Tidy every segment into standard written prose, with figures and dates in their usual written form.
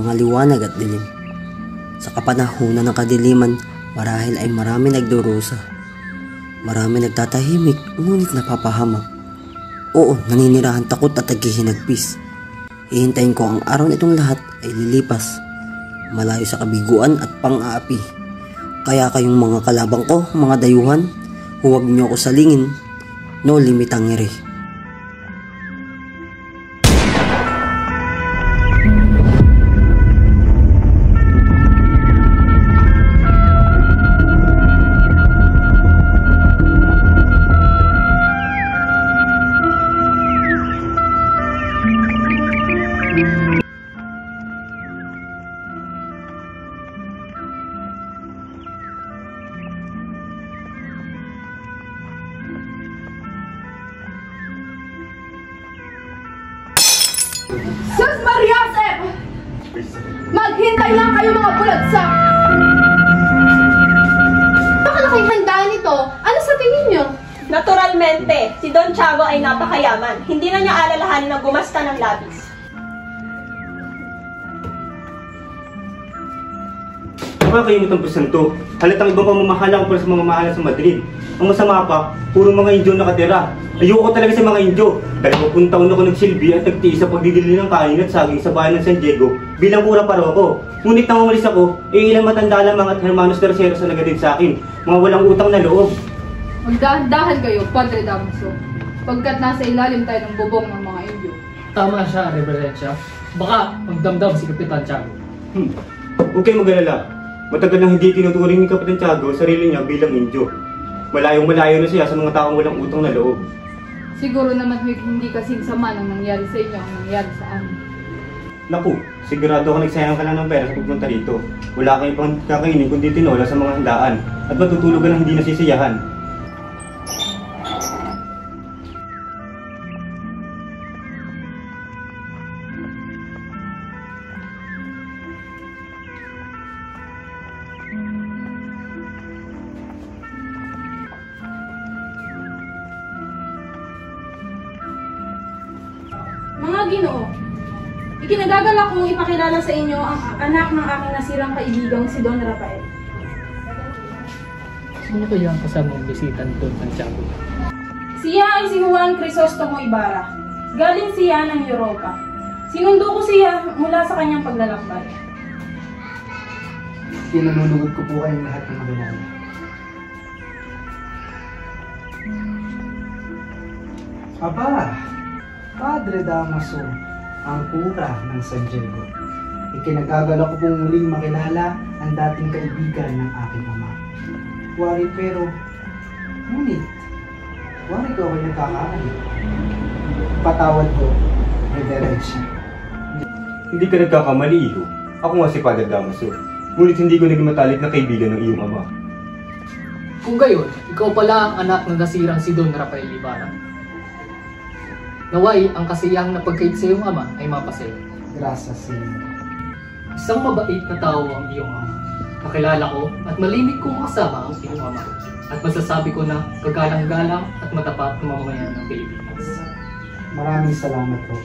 mga liwanag at dilim. Sa kapanahunan ng kadiliman, marahil ay marami nagdurusa. Marami nagtatahimik, ngunit napapahamak. Oo, naninirahan takot at naghihinagpis. Hihintayin ko ang araw na itong lahat ay lilipas, malayo sa kabiguan at pang-aapi. Kaya kayong mga kalabang ko, mga dayuhan, huwag niyo ako salingin. No limit ang ngiri. Sus Mariasep! Maghintay lang kayo mga bulagsak! Baka na kayong handaan ito? Ano sa tingin nyo? Naturalmente, si Don Tiago ay napakayaman. Hindi na niya alalahanin na gumasta ng labis. Nakakalimutan po santo. Halatang ibang pamamahala ko pala sa mamamahala sa Madrid. Ang masama pa, puro mga Indyo nakatira. Ayoko talaga sa mga Indyo. Dahil 10 taon ako nagsilbi at nagtiis sa pagdidili ng kain at saging sa bayan ng San Diego bilang kura paro ako. Ngunit nang umalis ako, ilang matanda lamang at hermanos terceros ang nagatid sa akin. Mga walang utang na loob. Magdahan-dahan kayo, Padre Damaso. Pagkat nasa ilalim tayo ng bubong ng mga Indyo. Tama siya, Reverensya. Baka magdamdam si Kapitan Tiago. Huwag kayong mag-alala. Matagal nang hindi tinuturing ni Kapitan Tiago sarili niya bilang Indyo. Malayong-malayo na siya sa mga taong walang utang na loob. Siguro naman hindi kasing sama nang nangyari sa inyo ang nangyari sa amin. Naku, sigurado ako nagsayang ka lang ng pera sa pagpunta rito. Wala kang ibang kakainin kundi tinola sa mga handaan at matutulog ka ng hindi nasisiyahan. Mga Ginoo, ikinagagalak kong ipakilala sa inyo ang anak ng aking nasirang kaibigang si Don Rafael. Sino kaya ang kasamang bisita ni Don Santiago? Siya ay si Juan Crisostomo Ibarra. Galing siya ng Europa. Sinundo ko siya mula sa kanyang paglalakbay. Kinalulugod ko po kayong lahat ng magalala. Aba, Padre Damaso, ang kura ng San Diego. Ikinagagala ko pong muling makilala ang dating kaibigan ng aking ama. Wari pero, ngunit, wari ko ay nagkakamali. Patawad ko, Reverensya. Hindi ka nagkakamali, Iho. Ako nga si Padre Damaso. Ngunit hindi ko naging matalik na kaibigan ng iyong ama. Kung gayon, ikaw pala ang anak ng nasirang si Don Rafael Ibarra. Naway, ang kasiyahang na pagkait sa iyong ama ay mapasaya. Grasas, Señor. Isang mabait na tao ang iyong ama. Nakilala ko at malimit kong kasama ang iyong ama. At masasabi ko na kagalang-galang at matapat na mamamayan ng Pilipinas. Maraming salamat po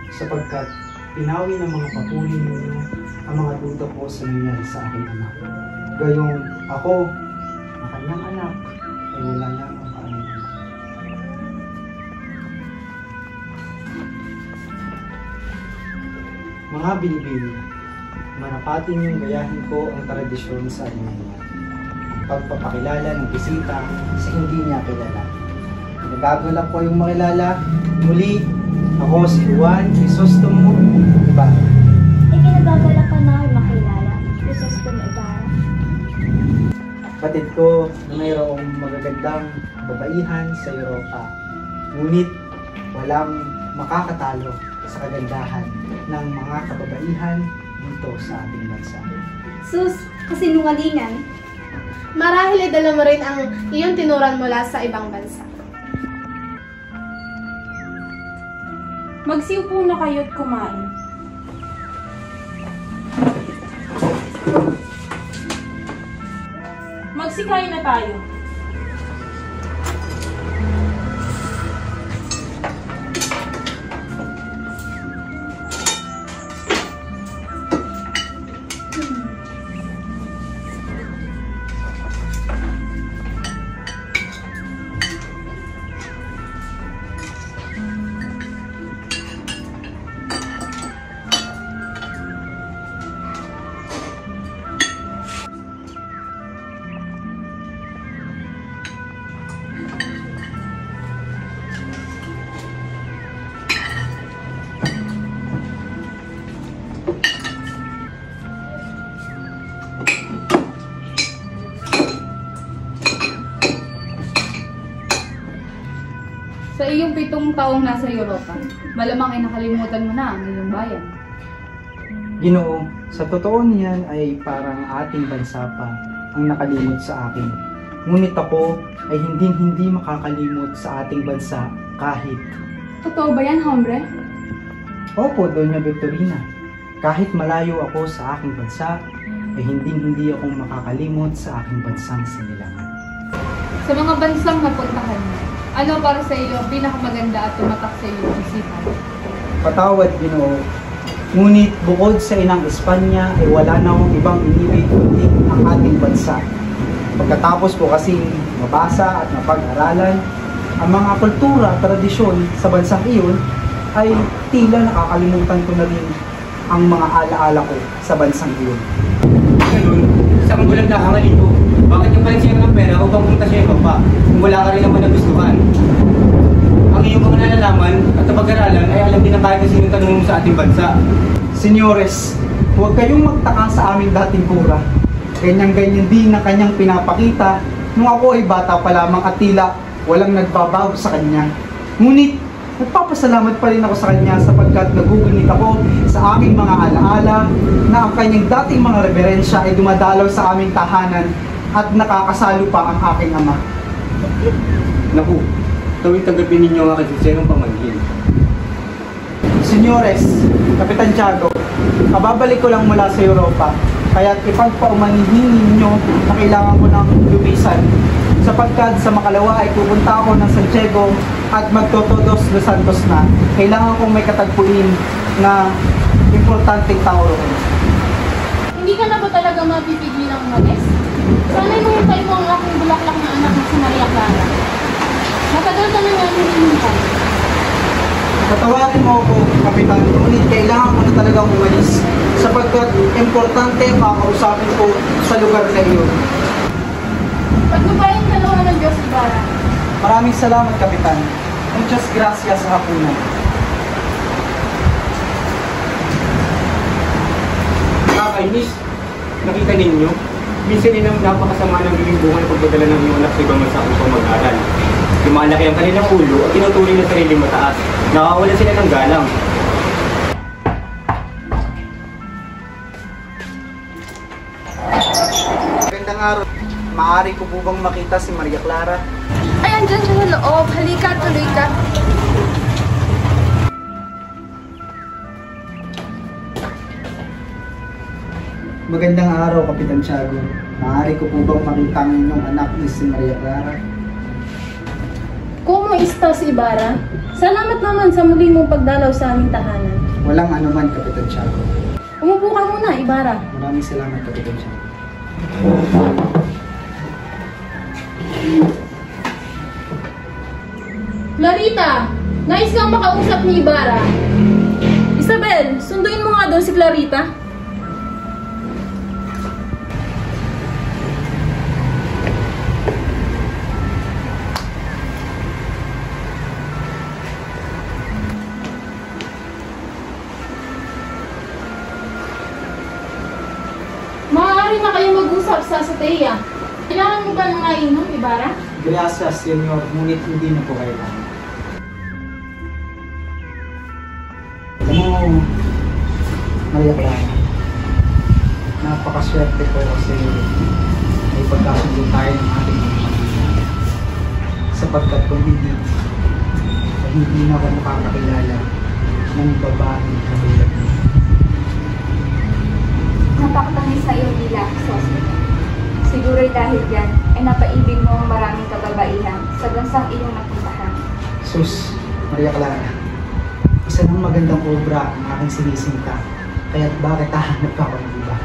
sapagkat pinawi ng mga papuri ninyo ang mga duda ko sa nangyari sa aking ama. Gayong ako, ang kanyang anak, ay wala nang ang kaaming ama. Mga binibini, manapatin niyong gayahin ko ang tradisyon sa inyo. Pagpapakilala ng bisita sa hindi niya kilala. Nagagalak ko yung makilala. Muli, ako si Juan Crisostomo Ibarra. Ikinagagalak ko na ay makilala, Crisostomo Ibarra. Kapatid ko na mayroong magagandang babaihan sa Europa. Ngunit walang makakatalo sa kagandahan ng mga kababaihan dito sa ating bansa. Sus, kasinungalingan. Marahil ay dala mo rin ang iyong tinuran mula sa ibang bansa. Magsiupo na kayo't kumain. Magsikain na tayo. Sa iyong 7 taong nasa Europa, malamang ay nakalimutan mo na ang iyong bayan. Ginoo, sa totoo niyan ay parang ating bansa pa ang nakalimot sa akin. Ngunit ako ay hindi makakalimot sa ating bansa kahit. Totoo ba yan, hombre? Opo, Doña Victorina. Kahit malayo ako sa aking bansa, ay hindi akong makakalimot sa aking bansang sinilangan. Sa mga bansang napuntahan mo, ano para sa iyo ang pinakamaganda at tumatak sa iyong isipan? Patawad, Ginoo. Ngunit bukod sa inang Espanya ay wala na akong ibang inibig kundi ang ating bansa. Pagkatapos ko kasing mabasa at mapag-aralan, ang mga kultura at tradisyon sa bansang iyon ay tila nakakalimutan ko na rin ang mga alaala ko sa bansang iyon. Ganun, sa kang gulang nakakalito, bakit yung paling siya ng pera upang pumunta siya ibang pa kung wala ka rin naman nagustuhan? Ang iyong mga nalalaman at napag-aralan ay alam din ng kahit na sinong tanong mo sa ating bansa. Senyores, huwag kayong magtaka sa aming dating pura. Ganyan-ganyan din na kanyang pinapakita nung ako ay bata pa lamang at tila walang nagbabago sa kanya. Ngunit, nagpapasalamat pa rin ako sa kanya sapagkat nagugunit ako sa aming mga alaala na ang kanyang dating mga reverensya ay dumadalaw sa aming tahanan at nakakasalo pa ang aking ama. Naku, tawid tanggapin ninyo ang aking sinserong pamangkin. Senyores, Kapitan Tiago, kababalik ko lang mula sa Europa, kaya't ipagpaumanihin ninyo na kailangan ko ng lumisan. Sapagkat sa makalawa ay pupunta ako ng Santiago at magtotodos Los Santos na. Kailangan kong may katagpuin na importanteng tao roon. Hindi ka na ba talaga mapipigil ng umalis? Sana'y mahintay mo ang aking bulaklak na anak na si Maria Clara. Matagal ka na nga hinihintay. Patawarin mo ako, Kapitan, ngunit kailangan ko na talagang umalis sapagkat importante ang kakausapin ko sa lugar na iyon. Paglupain ka naman ng Diyos, Ibarra. Maraming salamat, Kapitan. Muchas gracias sa hapunan. Nakakainis, nakita ninyo, minsan din ang napakasama ng gawing bunga na pagdadala ng iyong anak sa ibang bansa upang mag-aral. Lumalaki ang kanilang ulo at tinutuloy ng sariling mataas. Nakawala sila ng galang. Magandang araw. Maaari ko po bang makita si Maria Clara? Ay, andyan siya sa loob. Halika, tuloy ka. Magandang araw, Kapitan Tiago. Maaari ko po bang makita ang inyong anak ni si Maria Clara? Kung estás, Ibarra? Salamat naman sa muli mong pagdalaw sa aming tahanan. Walang anuman, Kapitan Tiago. Umupo ka muna, Ibarra. Maraming salamat, Kapitan Tiago. Clarita! Nais kang makausap ni Ibarra. Isabel, sunduin mo nga doon si Clarita. Maaari na kayo mag-usap sa azotea. Kailangan mo ba ng nainom, Ibarra? Gracias, Senyor. Ngunit hindi na po kailangan. Alam mo, Maria Clara, napakaswerte ko kasi may pagkasundo tayo ng ating mga magulang. Sapagkat kung hindi, ay hindi na ako makakakilala ng babaeng katulad mo. Napakatangis sa iyong dila, Sosito. Siguro'y dahil yan ay napaibig mo ang maraming kababaihan sa bansang iyong napuntahan. Sus, Maria Clara, isa ng magandang obra ang aking sinisinta, kaya't bakit hahanap ka ako ng iba?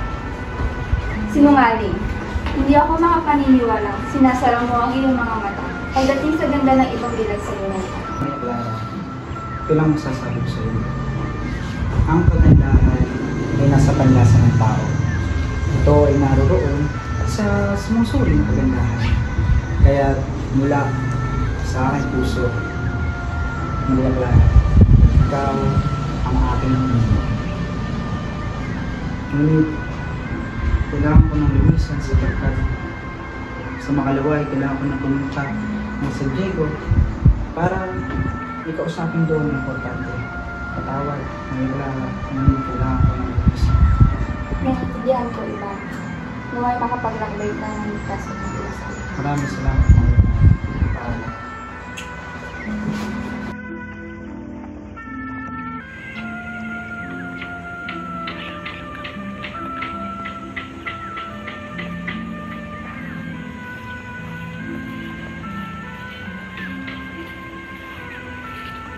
Sinungaling. Hindi ako makapaniniwalang sinasara mo ang iyong mga mata pagdating sa ganda ng ibang bilag sa iyo. Maria Clara, ito lang masasabi ko sa iyo. Ang kagandahan ay nasa panlasa ng tao. Ito ay naroroon sa sumusuri ng kagandahan. Kaya mula sa aking puso, Maria Clara, ikaw ang aking mundo. Ngunit, kailangan ko ng lumisan sapagkat sa makalawa ay kailangan ko na pumunta ng San Diego para may kausapin doon ng importante. Patawad, nandito lang ako ng Diyos. Naintindihan ko, iba. Naway makapaglambay na ng ligtas at Diyos. Maraming salamat po. Paalam.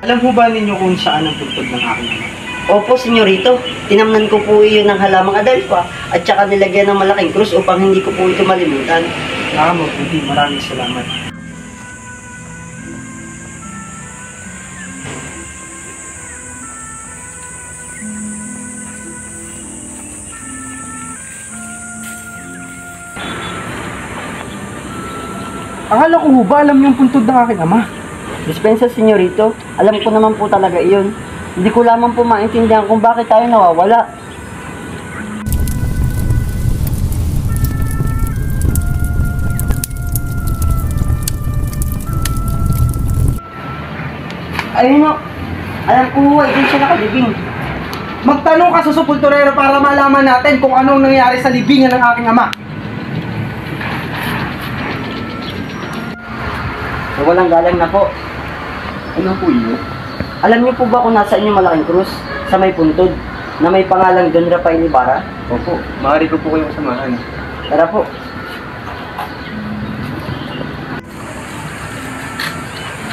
Alam po ba ninyo kung saan ang puntod ng aking ama? Opo, senyorito. Tinamnan ko po iyon ng halamang adelpa at saka nilagyan ng malaking krus upang hindi ko po ito malimutan. Mabuti, maraming salamat. Akala ko ba alam niyo ang puntod ng aking ama? Dispensa, senyorito. Alam ko naman po talaga iyon. Hindi ko lamang po maintindihan kung bakit tayo nawawala. Ayun o. Alam ko ay doon siya nakalibing. Magtanong ka sa sepulturero para malaman natin kung anong nangyari sa libingan ng aking ama. So, walang galang na po. Ano po yun? Alam niyo po ba kung nasaan yung malaking krus sa may puntod na may pangalang Don Rafael Ibarra? Opo, maaari ko po kayong samahan. Tara po.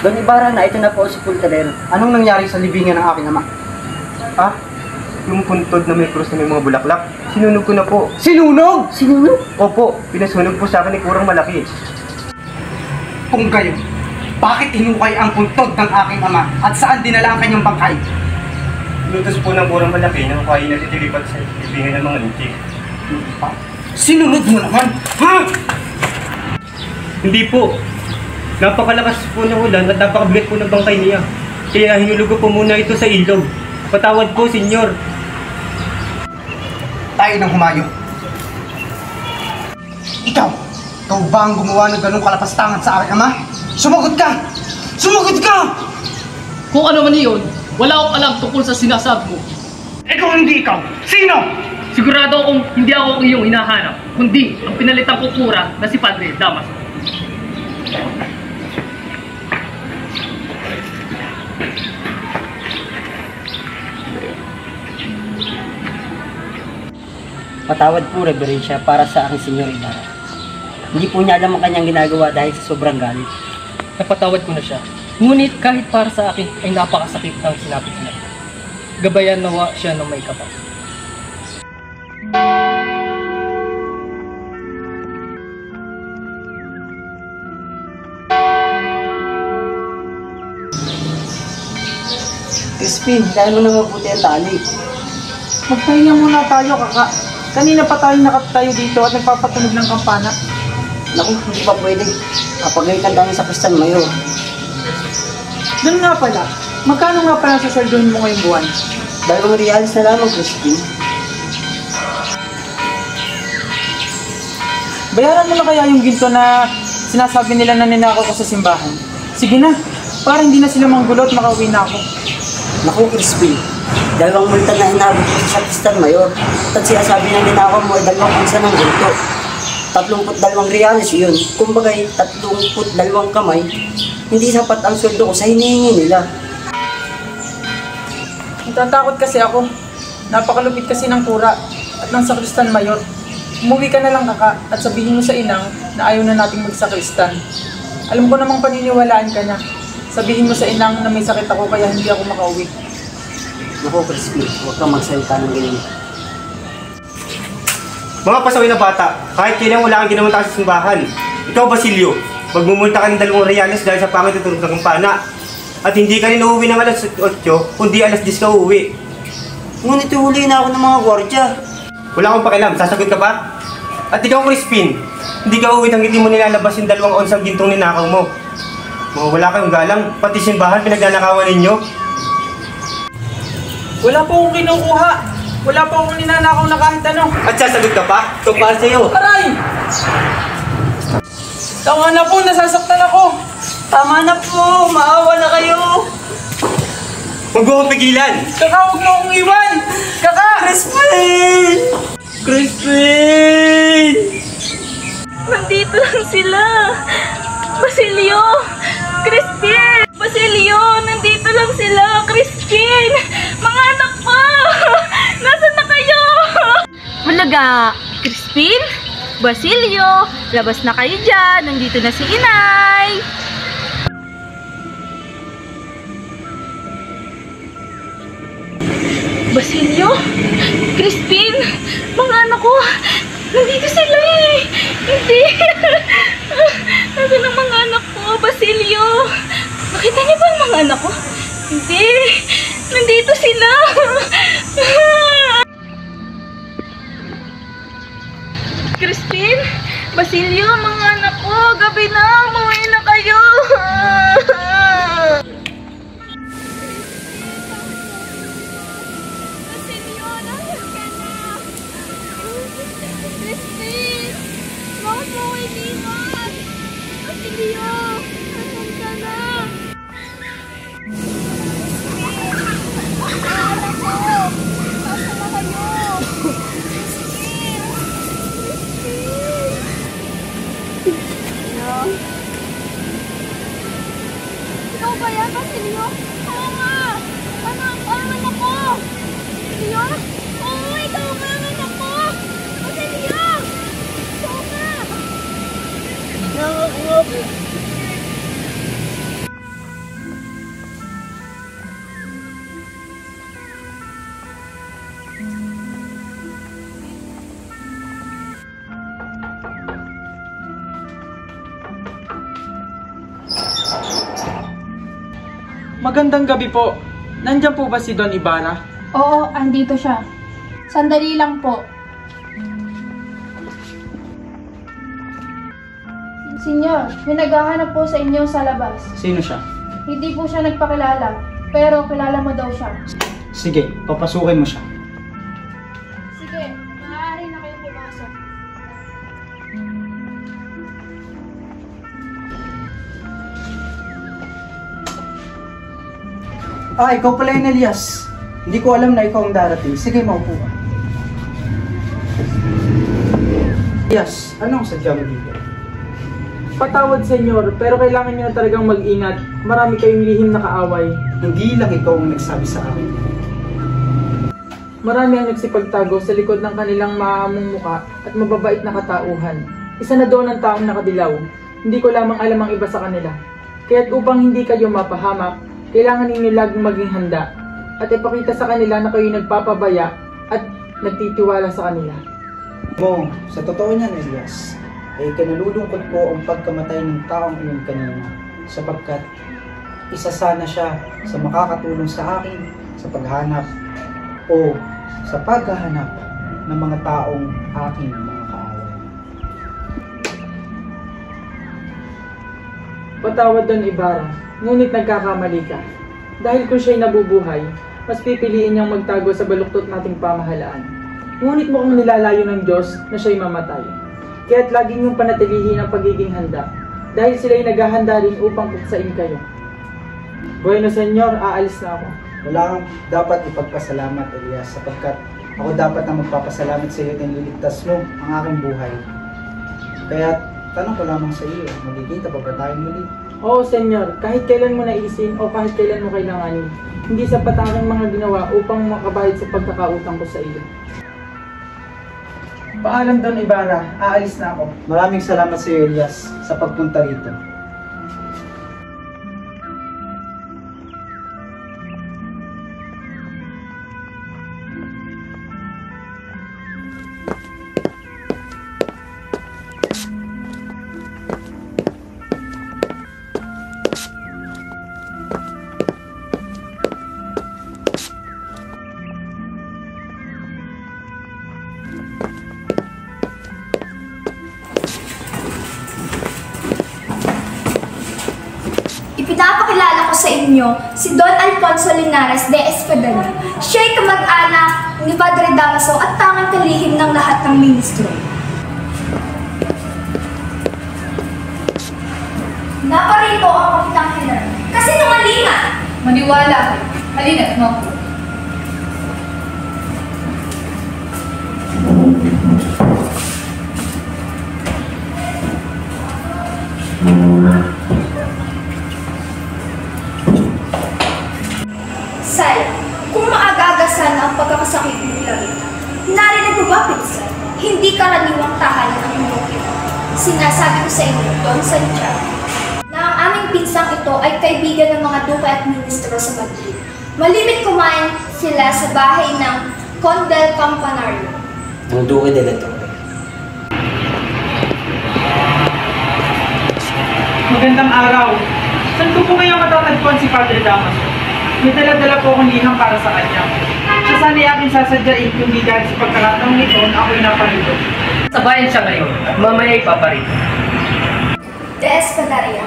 Don Ibarra na ito na po ang sepulturero. Anong nangyari sa libingan ng aking ama? Ah, yung puntod na may krus na may mga bulaklak, sinunog ko na po. Sinunog! Sinunog? Opo, pinasunog po sa akin ni Kurang Malaki. Kung kayo, bakit hinukay ang puntod ng aking ama at saan dinala ang kanyang bangkay? Lutos po ng Kurang Malaki nang kain na titilipat sa libingan ng mga lintik. Sinunod mo naman! Ha? Hindi po. Napakalakas po ng ulan at napakabigat po ng bangkay niya. Kaya hinulog ko po muna ito sa ilog. Patawad po, senyor. Tayo nang humayo. Ikaw ba ang gumawa ng ganong kalapastangan sa aking ama? Sumagot ka! Sumagot ka! Kung ano man iyon, wala akong alam tungkol sa sinasabi mo. Ikaw hindi ikaw! Sino? Sigurado akong hindi ako ang iyong hinahanap, kundi ang pinalitang kukura na si Padre Damaso. Patawad po, Reverensya, para sa aking Senyor Ibarra. Hindi po niya alam ang kanyang ginagawa dahil sa sobrang galit. Napatawad ko na siya. Ngunit kahit para sa akin ay napakasakit ng sinabi niya. Gabayan nawa siya ng may kapal. Crispin, kaya mo na mabuti ang tali. Magpahinga muna tayo, kaka. Kanina pa tayo nakatayo dito at nagpapatunog ng kampana. Naku, hindi pa pwede. Kapagalitan tayo sa Kristan Mayor. Doon nga pala, magkano nga pala sa sweldohin mo ngayong buwan? 2 reals na lamang, Crispin. Bayaran mo na kaya yung ginto na sinasabi nila na ninakaw ko sa simbahan. Sige na, para hindi na sila manggulo at makauwi na ako. Naku, Crispin. 2 multa na inabot ko sa Kristan Mayor. At sinasabi na ninakaw mo ay 2 pulsa ng ginto. 32 reals yun. Kumbagay, 32 kamay. Hindi sapat ang sweldo ko sa hinihingi nila. Natatakot kasi ako. Napakalupit kasi ng kura at ng sakristan mayor. Umuwi ka na lang, kaka, at sabihin mo sa inang na ayaw na nating magsakristan. Alam ko namang paniniwalaan ka na. Sabihin mo sa inang na may sakit ako kaya hindi ako makauwi. Naku, Crispin, huwag kang magsalita ng ganyan. Mga pasaway na bata, kahit kailan wala kang ginamanta sa simbahan. Ikaw, Basilio, magmumulta ka ng 2 reales dahil sa pangit tuturog ng kampana. At hindi ka rin uuwi ng alas 8, kundi alas 10 ka uuwi. Ngunit uhuli na ako ng mga gwardya. Wala akong pakialam, sasagot ka pa? At ikaw, Crispin, hindi ka uuwi nang hindi mo nilalabas yung 2 onsang gintong ninakaw mo. Mga wala kayong galang, pati simbahan pinagnanakawan ninyo. Wala po akong kinukuha. Wala po akong ninanakaw na kahit ano. At sasagot ka pa? Ito para sa'yo. Aray! Tama na po, nasasaktan ako. Tama na po! Maawa na kayo! Huwag mo akong pigilan! Kaka, huwag mo akong iwan! Kaka! Crispin! Crispin! Nandito lang sila! Basilio! Crispin! Basilio! Nandito lang sila! Crispin! Mga anak ko! Nasaan na kayo? Malaga! Crispin? Basilio! Labas na kayo dyan! Nandito na si Inay! Basilio? Crispin? Mga anak ko! Nandito sila eh! Hindi! Nasaan ang mga anak ko? Basilio! Nakita niyo ba ang mga anak ko? Hindi! Nandito sila! Crispin? Basilio, mga anak ko! Gabi na! Umuwi na kayo! Crispin! Bakit mo ako iniwan? Basilio! Nasaan ka na? Alam ko! Nasaan na kayo? Crispin! Crispin! Ikaw ba yan, Basilio? Oo nga! Anak ako! Basilio? Oo, ikaw nga ang anak ko! Basilio! Ikaw nga! Magandang gabi po. Nandiyan po ba si Don Ibarra? Oo, andito siya. Sandali lang po. Senyor, may naghahanap po sa inyo sa labas. Sino siya? Hindi po siya nagpakilala, pero kilala mo daw siya. Sige, papasukin mo siya. Sige, maaari na kayong pumasok. Ikaw pala yung Elias. Hindi ko alam na ikaw ang darating. Sige, maupo ka. Elias, anong sadya mo dito? Patawad, senyor, pero kailangan niyo na talagang mag-ingat. Marami kayong lihim na kaaway. Hindi lang ikaw ang nagsabi sa akin. Marami ang nagsipagtago sa likod ng kanilang mahamong muka at mababait na katauhan. Isa na doon ang taong nakadilaw. Hindi ko lamang alam ang iba sa kanila. Kaya't upang hindi kayo mapahamak, kailangan ninyo laging maging handa at ipakita sa kanila na kayo nagpapabaya at nagtitiwala sa kanila. Sa totoo niyan, Elias, ay kinalulungkot ko ang pagkamatay ng taong iyon kanina sapagkat isa sana siya sa makakatulong sa akin sa paghanap o sa paghahanap ng mga taong aking mga kaaway. Patawad Don Ibarra, ngunit nagkakamali ka. Dahil kung siya'y nabubuhay, mas pipiliin niyang magtago sa baluktot nating pamahalaan. Ngunit mukhang nilalayo ng Diyos na siya'y mamatay. Kaya't laging yung panatilihin ang pagiging handa, dahil sila'y naghahanda rin upang puksain kayo. Bueno, senyor, aalis na ako. Wala kang dapat ipagpasalamat, Elias, sapagkat ako dapat na magpapasalamat sa iyo at nililigtas mo ang aking buhay. Kaya tanong ko lamang sa iyo, magkikita pa ba tayo muli? Oo, senyor, kahit kailan mo naisin o kahit kailan mo kailanganin, hindi sapat ang aking mga ginawa upang makabayad sa pagkakautang ko sa iyo. Paalam Don Ibarra, aalis na ako. Maraming salamat sa iyo, Elias, sa pagpunta rito. Ipinapakilala ko sa inyo si Don Alfonso Linares de Espadanya. Siya'y kamag-anak ni Padre Damaso at tanging kalihim ng lahat ng ministro. Naparito ang Kapitang Heller. Kasi nungalingan! Maniwala ka. Halina't mo. Say, kung maaga-agasan ang pagkakasakit ni Clarita, narinig mo ba, Pinsan? Hindi karaniwang tahanan ang mundo ito. Sinasabi ko sa inyo, Don Santiago, na ang aming pinsang ito ay kaibigan ng mga duke at ministro sa Madrid. Malimit kumain sila sa bahay ng Condel Campanario. Ang Duque de la Torre. Magandang araw. Saan ko po kayo matatagpuan si Padre Damaso? May dala-dala po akong liham para sa kanya. Siya sana aking sasadyain kung di dahil sa pagkakataong ito na ako'y napalito. Sa bayan siya ngayon. Mamaya ipaparito. De Espadaria,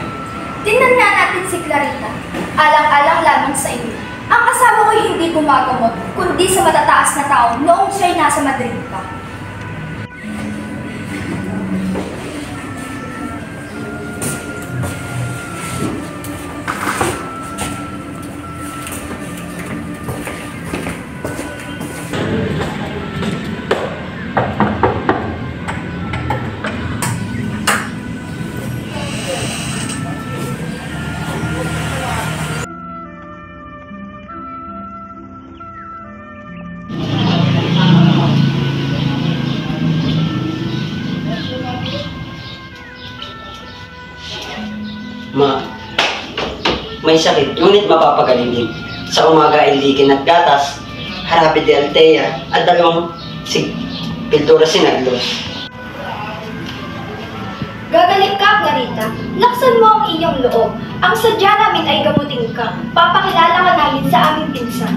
tingnan nga natin si Clarita. Alang-alang lamang sa inyo. Ang asawa ko'y hindi gumagamot, kundi sa matataas na tao noong siya'y nasa Madrid pa. Ma, may sakit, ngunit mapapagaling. Sa umaga ay likin at gatas, harapi de altea, at dalawang piltura sinagdos. Gagaling ka, Clarita. Laksan mo ang iyong loob. Ang sadya namin ay gamutin ka. Papakilala ka namin sa aming pinsan.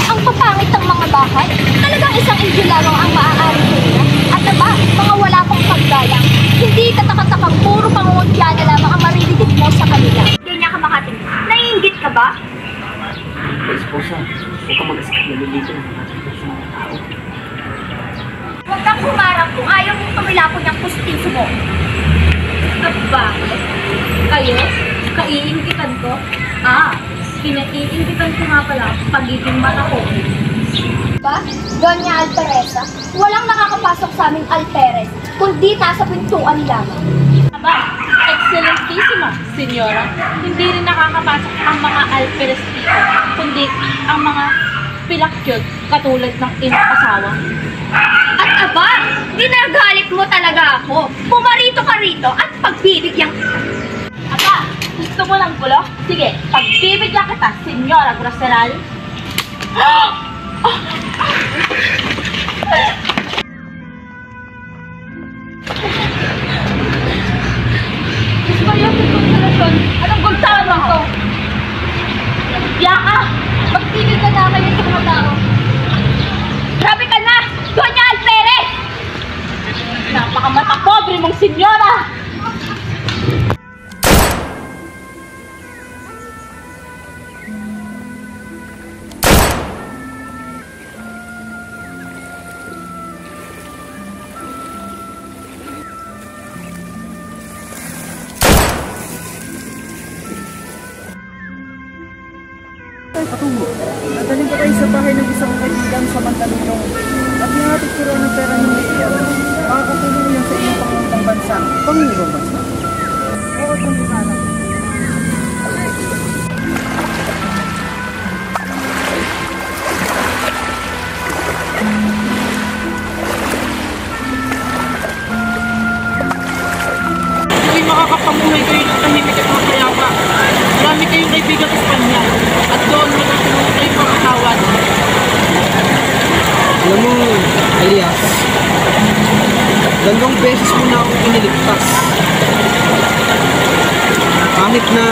Ang papangit ng mga bahay. Talagang isang inyo lamang ang maaari nila. At aba, mga wala pang paggalang. Hindi katakatakang puro pangungutya na lamang ang maririnig mo sa kanila. Ganyan ka makating. Naiingit ka ba? Esposa, huwag kang mag-asakit, nalilito ng mga tao. Huwag kang humarap kung ayaw mong tumilapon ng pustiso mo. Bakit? Kayo? Kaiingitan ko? Pinaiingitan ko nga pala pagiging mata ko. Ba? Doña Alpereza, walang nakakapasok sa aming alperes, kundi nasa pintuan lamang. Aba, Excelentissima, Senyora, hindi rin nakakapasok ang mga alperes dito, kundi ang mga pilakyot katulad ng inakasawa. At aba, ginagalit mo talaga ako. Pumarito ka rito at pagbibigyan kita. Aba, gusto mo ng gulo? Sige, pagbibigyan kita, Senyora Grosseral. Gusto kayo sa konsolasyon? Anong gultahan mo ito? Biya ka! Magtigil ka na kayo sa mga tao. Grabe ka na! Doña Alperes! Napakamata pobre mong senyora! Nadaling ko kayo sa bahay ng isang kaibigan sa Mandaluyong at ihatid ko raw ng pera ng Mayor. Makakatulong yan sa inyong pangungutang bansa. Pangungutang bansa? Oo, itong lumalang. Hindi makakapamuhay kayo ng tahimik at mapayapa. Marami kayong kaibigan sa Espanya at doon magkakaroon kayong mga kawan. Alam mo, Elias, dalawang beses mo na akong iniligtas. Kahit na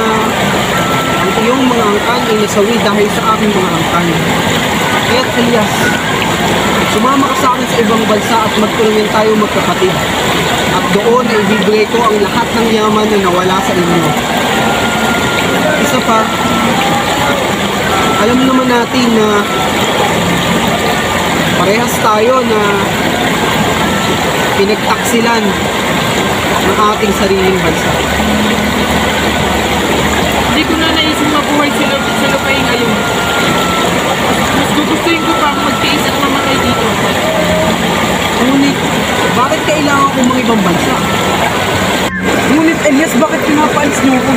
ang iyong mga angkan ay nasawi dahil sa aking mga angkan. Kaya't Elias, sumama ka sa akin sa ibang bansa at magtulungan tayo magkapatid. At doon ay ibibigay ko ang lahat ng yaman na nawala sa inyo. Isa pa, Alam naman natin na parehas tayo na pinagtaksilan ng ating sariling bansa. Hindi ko na naisip mabuhay sila sa lupain ngayon. Mas gugustuhin ko pang magtiis at mamatay dito. Ngunit, bakit kailangan kong mga ibang bansa? Ngunit Elias, bakit pinapaalis niyo ako?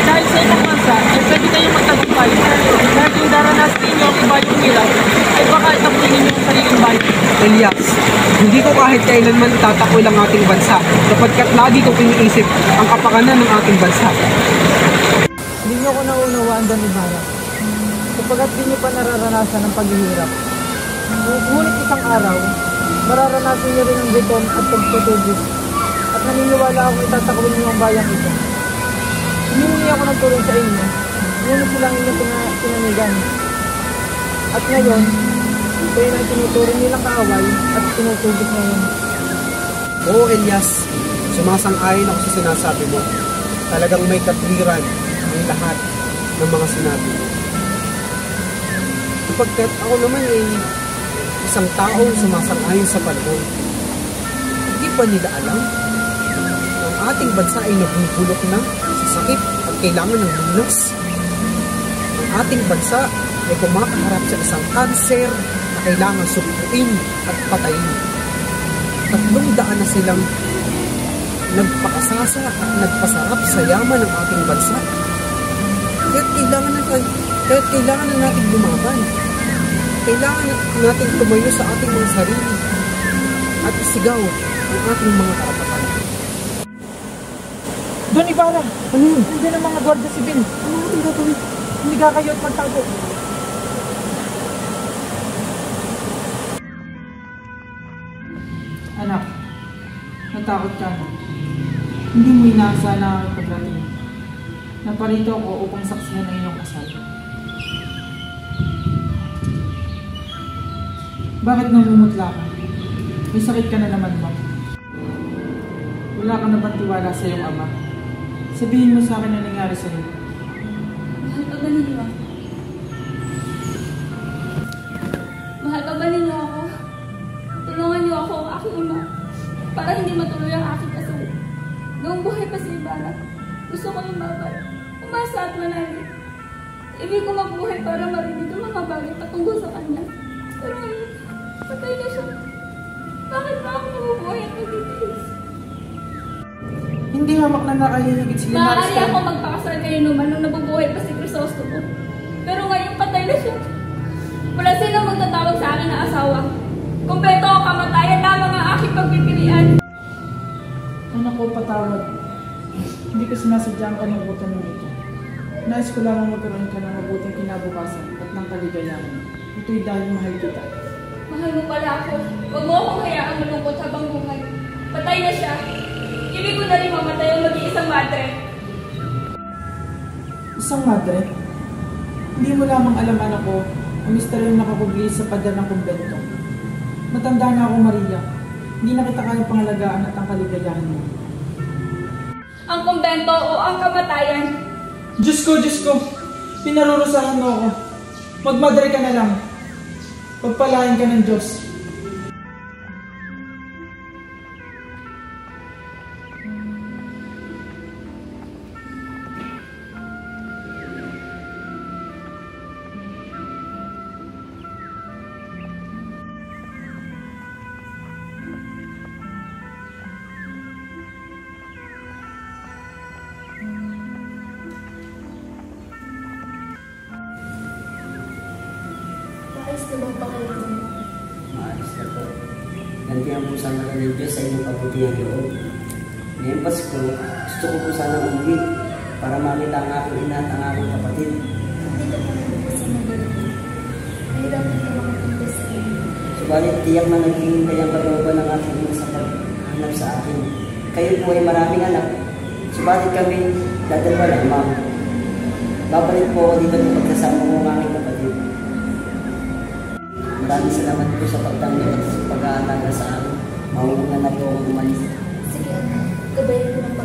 Dahil sa ibang bansa, ay pwede kayong magtagumpay. Dahil kung daranasin ninyo ang ibayong nila, ay baka itapunin ninyo ang sariling bayan. Elias, hindi ko kahit kailanman itatakwil ang ating bansa, sapagkat lagi ko iniisip ang kapakanan ng ating bansa. Hindi niyo ko naunawaan, Don Ibarra. Sapagkat di niyo pa nararanasan ang paghihirap. Ngunit isang araw, mararanasan niyo rin ang beton at pagtutubis. At naniniwala ako itatakwil niyo ang bayang ito. Humingi ako ng tulong sa inyo, ngunit silang inyong pinanigan. At ngayon, kayo na tinuturing nilang kaaway at tinutubis ngayon. Oo, Elias, sumasang-ayon ako sa sinasabi mo. Talagang may katwiran ang lahat ng mga sinabi mo. Sapagkat ako naman ay isang taong sumasang-ayon sa panahon. Hindi pa nila alam na ang ating bansa ay nabubulok na sa sakit at kailangan ng lunas. Ang ating bansa ay kumakaharap sa isang kanser na kailangan supuin at patayin. 300 na silang nagpakasasa at nagpasarap sa yaman ng ating bansa. Kaya't kailangan na natin lumaban. Kailangan natin tumayo sa ating mga sarili at isigaw ang ating mga karapatan. Don Ibarra! Ano yun? Nandiyan ang mga Guardia Civil. Ano natin gagawin? Hindi ka kayo at magtago. Anak, natakot ka na. Hindi mo inaasahan na ang pagdating. Naparito ako upang saksihan ang iyong kasal. Bakit namumutla ka? May sakit ka na naman ba? Wala ka na bang tiwala sa iyong ama? Sabihin mo sa akin ang nangyari sa iyo. Mahal ka ba ninyo ako? Mahal ka ba ninyo ako? Tulungan niyo ako ang aking ama para hindi matuloy ang aking kasal. Noong buhay pa si Ibarra, gusto ko lumaban, umasa at manali. Ibig ko mabuhay para marinig ang mga bagay patungkol sa kanya. Pero ngayon, patay na siya. Bakit ba ako mabubuhay at magtitiis? Hindi hamak na nakahihigit si Linares. Maaari ako magpakasal kayo naman nung nabubuhay pa si Crisostomo. Pero ngayon, patay na siya. Wala silang magtatawag sa akin na asawa. Kumpleto o kamatayan lamang ang aking pagpipilian. Anak ko, patawad. Hindi ko sinasadya ang kalungkutan mo ito. Nais ko lamang magkaroon ka ng mabuting kinabukasan at ng kaligayahan. Ito'y dahil mahal kita. Mahal mo pala ako. Huwag mo akong hayaang malungkot habang buhay. Patay na siya. Ibig ko na rin mamatay ang mag-iisang madre. Isang madre? Hindi mo lamang alam, anak ko, ang misteryong nakapugli sa pader ng kumbento. Matanda na ako, Maria. Hindi na kita kayang pangalagaan at ang kaligayahan mo. Ang kumbento o ang kamatayan? Diyos ko, Diyos ko! Pinarurusahan mo ako. Magmadre ka na lang. Pagpalain ka ng Diyos. Maayos na po. Nandiyan po sana ka ng Diyos sa inyong kabutihang loob. Ngayong Pasko, gusto ko po sana umuwi para makita ang aking ina at ang aking kapatid. Dito po na kasi naglalaki. Nahirapan ka makapunta sa iyo. Subalit tiyak na naghihintay ang kalooban ng aking ina sa paghanap sa akin. Kayo po ay maraming anak. Subalit kami dadalwa lamang. Babalik po ako dito ng pagkasama ko ang aking kapatid. Maraming salamat po sa pagtanggap at sa pag-aalaga sa akin. Mauna na po akong umalis. Sige anak, gabayan ko ng